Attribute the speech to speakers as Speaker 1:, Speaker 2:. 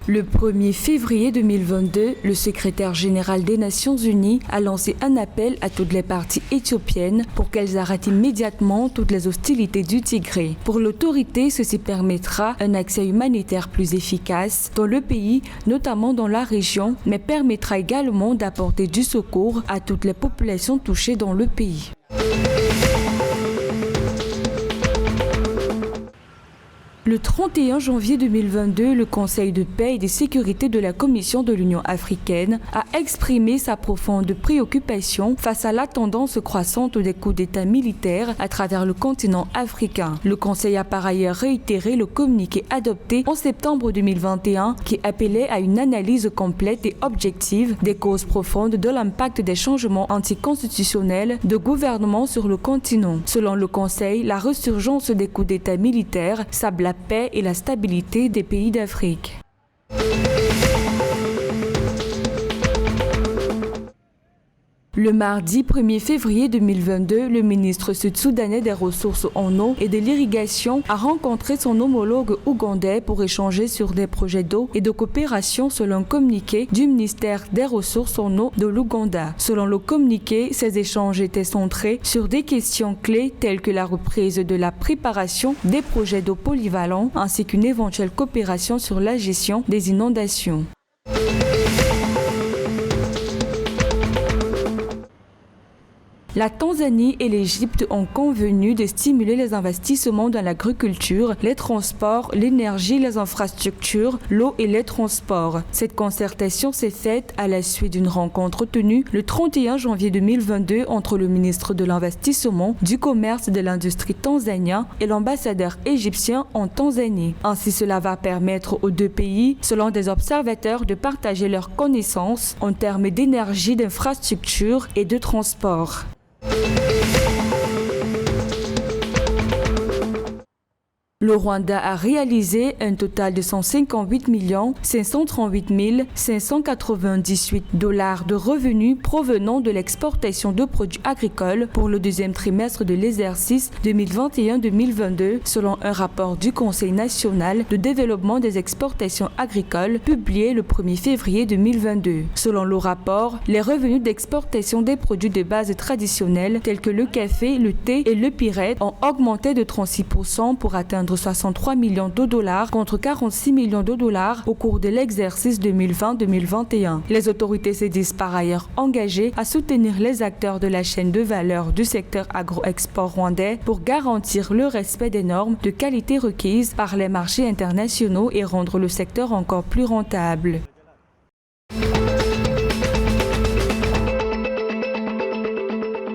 Speaker 1: Le 1er février 2022, le secrétaire général des Nations Unies a lancé un appel à toutes les parties éthiopiennes pour qu'elles arrêtent immédiatement toutes les hostilités du Tigré. Pour l'autorité, ceci permettra un accès humanitaire plus efficace dans le pays, notamment dans la région, mais permettra également d'apporter du secours à toutes les populations touchées dans le pays. Le 31 janvier 2022, le Conseil de paix et de sécurité de la Commission de l'Union africaine a exprimé sa profonde préoccupation face à la tendance croissante des coups d'État militaires à travers le continent africain. Le Conseil a par ailleurs réitéré le communiqué adopté en septembre 2021 qui appelait à une analyse complète et objective des causes profondes de l'impact des changements anticonstitutionnels de gouvernement sur le continent. Selon le Conseil, la résurgence des coups d'État militaires sable la paix et la stabilité des pays d'Afrique. Le mardi 1er février 2022, le ministre sud-soudanais des Ressources en eau et de l'irrigation a rencontré son homologue ougandais pour échanger sur des projets d'eau et de coopération selon un communiqué du ministère des Ressources en eau de l'Ouganda. Selon le communiqué, ces échanges étaient centrés sur des questions clés telles que la reprise de la préparation des projets d'eau polyvalents ainsi qu'une éventuelle coopération sur la gestion des inondations. La Tanzanie et l'Égypte ont convenu de stimuler les investissements dans l'agriculture, les transports, l'énergie, les infrastructures, l'eau et les transports. Cette concertation s'est faite à la suite d'une rencontre tenue le 31 janvier 2022 entre le ministre de l'Investissement, du Commerce et de l'Industrie tanzanien et l'ambassadeur égyptien en Tanzanie. Ainsi, cela va permettre aux deux pays, selon des observateurs, de partager leurs connaissances en termes d'énergie, d'infrastructure et de transport. Le Rwanda a réalisé un total de 158 538 598 $ de revenus provenant de l'exportation de produits agricoles pour le deuxième trimestre de l'exercice 2021-2022, selon un rapport du Conseil national de développement des exportations agricoles publié le 1er février 2022. Selon le rapport, les revenus d'exportation des produits de base traditionnels tels que le café, le thé et le pirette ont augmenté de 36% pour atteindre 63 millions de dollars contre 46 millions de dollars au cours de l'exercice 2020-2021. Les autorités se disent par ailleurs engagées à soutenir les acteurs de la chaîne de valeur du secteur agro-export rwandais pour garantir le respect des normes de qualité requises par les marchés internationaux et rendre le secteur encore plus rentable.